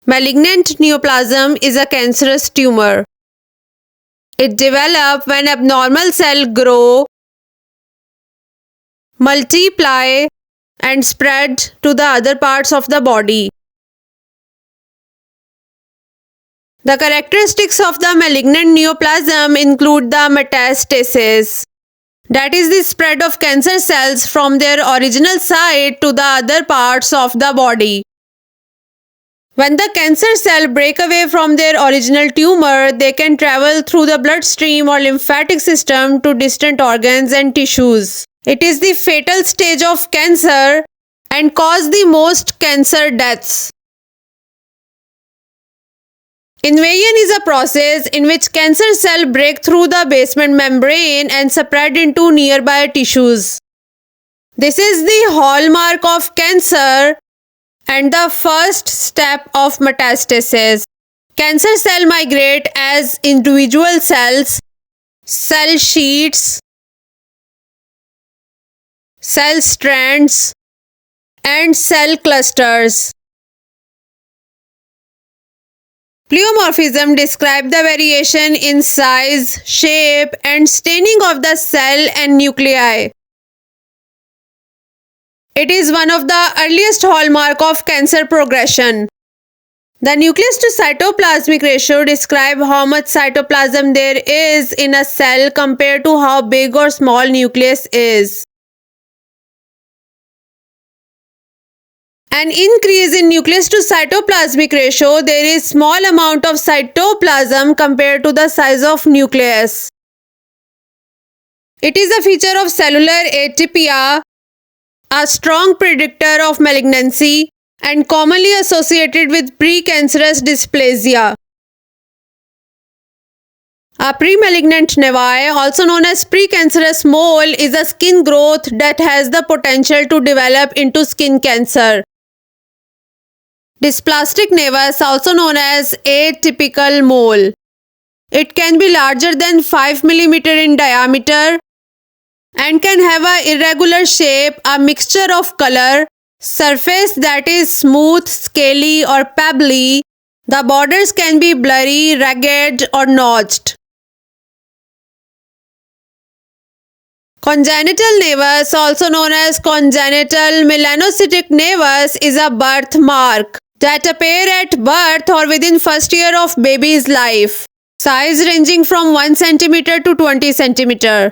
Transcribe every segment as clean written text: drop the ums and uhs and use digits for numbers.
Malignant neoplasm is a cancerous tumor. It develops when abnormal cells grow, multiply, and spread to the other parts of the body. The characteristics of the malignant neoplasm include the metastasis, that is the spread of cancer cells from their original site to the other parts of the body. When the cancer cells break away from their original tumor, they can travel through the bloodstream or lymphatic system to distant organs and tissues. It is the fatal stage of cancer and causes the most cancer deaths. Invasion is a process in which cancer cells break through the basement membrane and spread into nearby tissues. This is the hallmark of cancer and the first step of metastasis. Cancer cells migrate as individual cells, cell sheets, cell strands, and cell clusters. Pleomorphism describes the variation in size, shape, and staining of the cell and nuclei. It is one of the earliest hallmarks of cancer progression. The nucleus to cytoplasmic ratio describes how much cytoplasm there is in a cell compared to how big or small nucleus is. An increase in nucleus to cytoplasmic ratio, there is small amount of cytoplasm compared to the size of nucleus. It is a feature of cellular atypia, a strong predictor of malignancy, and commonly associated with precancerous dysplasia. A premalignant nevi, also known as precancerous mole, is a skin growth that has the potential to develop into skin cancer. Dysplastic nevus, also known as atypical mole. It can be larger than 5 mm in diameter and can have an irregular shape, a mixture of color, surface that is smooth, scaly, or pebbly. The borders can be blurry, ragged, or notched. Congenital nevus, also known as congenital melanocytic nevus, is a birthmark that appear at birth or within first year of baby's life. Size ranging from 1 cm to 20 cm.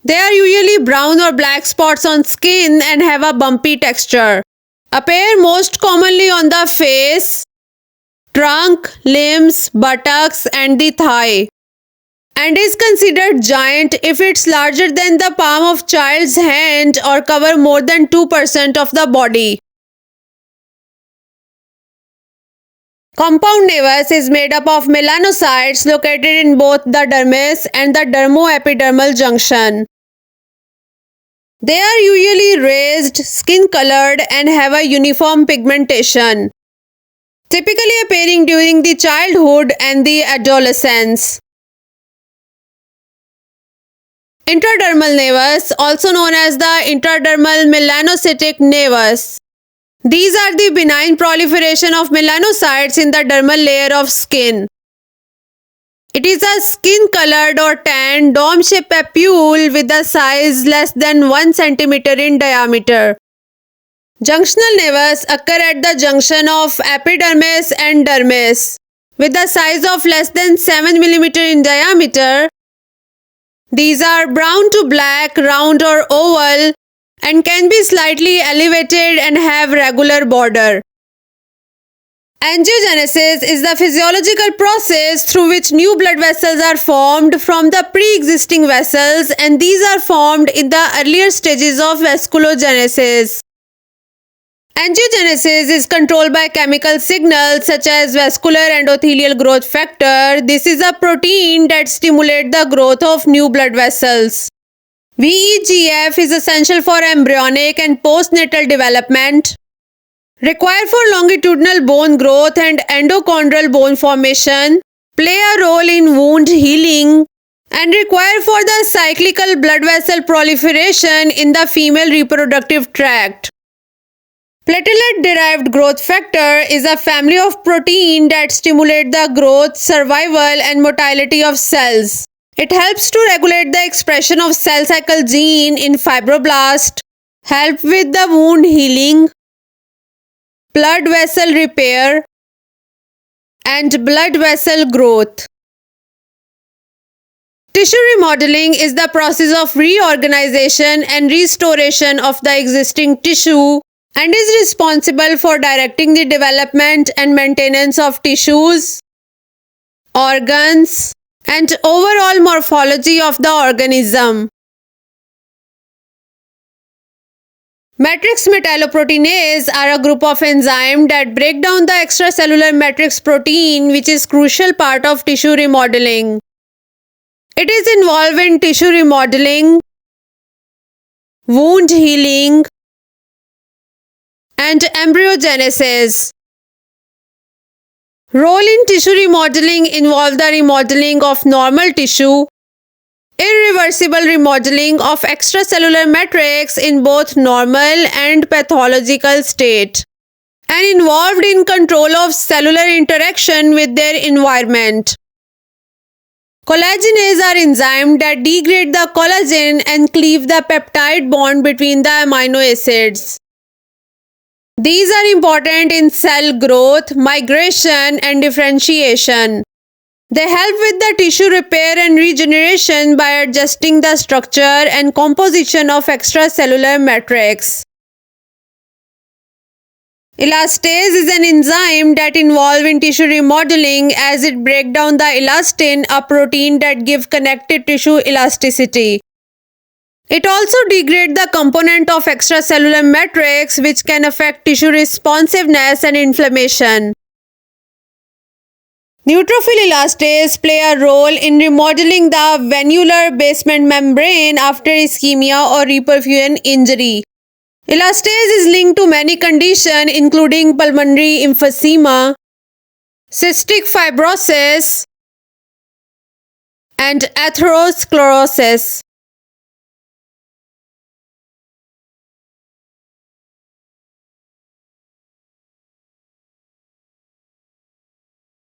They are usually brown or black spots on skin and have a bumpy texture. Appear most commonly on the face, trunk, limbs, buttocks, and the thigh. And is considered giant if it's larger than the palm of child's hand or cover more than 2% of the body. Compound nevus is made up of melanocytes located in both the dermis and the dermoepidermal junction. They are usually raised, skin-colored, and have a uniform pigmentation, typically appearing during the childhood and the adolescence. Intradermal nevus, also known as the intradermal melanocytic nevus. These are the benign proliferation of melanocytes in the dermal layer of skin. It is a skin-colored or tan, dome-shaped papule with a size less than 1 cm in diameter. Junctional nevus occur at the junction of epidermis and dermis, with a size of less than 7 mm in diameter. These are brown to black, round or oval, and can be slightly elevated and have regular border. Angiogenesis is the physiological process through which new blood vessels are formed from the pre-existing vessels, and these are formed in the earlier stages of vasculogenesis. Angiogenesis is controlled by chemical signals such as vascular endothelial growth factor. This is a protein that stimulates the growth of new blood vessels. VEGF is essential for embryonic and postnatal development, required for longitudinal bone growth and endochondral bone formation, play a role in wound healing, and required for the cyclical blood vessel proliferation in the female reproductive tract. Platelet-derived growth factor is a family of protein that stimulate the growth, survival, and motility of cells. It helps to regulate the expression of cell cycle gene in fibroblast, help with the wound healing, blood vessel repair, and blood vessel growth. Tissue remodeling is the process of reorganization and restoration of the existing tissue and is responsible for directing the development and maintenance of tissues, organs, and overall morphology of the organism. Matrix metalloproteinase are a group of enzymes that break down the extracellular matrix protein, which is crucial part of tissue remodeling. It is involved in tissue remodeling, wound healing, and embryogenesis. Role in tissue remodeling involve the remodeling of normal tissue, irreversible remodeling of extracellular matrix in both normal and pathological state, and involved in control of cellular interaction with their environment. Collagenase are enzymes that degrade the collagen and cleave the peptide bond between the amino acids. These are important in cell growth, migration, and differentiation. They help with the tissue repair and regeneration by adjusting the structure and composition of extracellular matrix. Elastase is an enzyme that involves in tissue remodeling as it breaks down the elastin, a protein that gives connective tissue elasticity. It also degrades the component of extracellular matrix, which can affect tissue responsiveness and inflammation. Neutrophil elastase play a role in remodeling the venular basement membrane after ischemia or reperfusion injury. Elastase is linked to many conditions including pulmonary emphysema, cystic fibrosis, and atherosclerosis.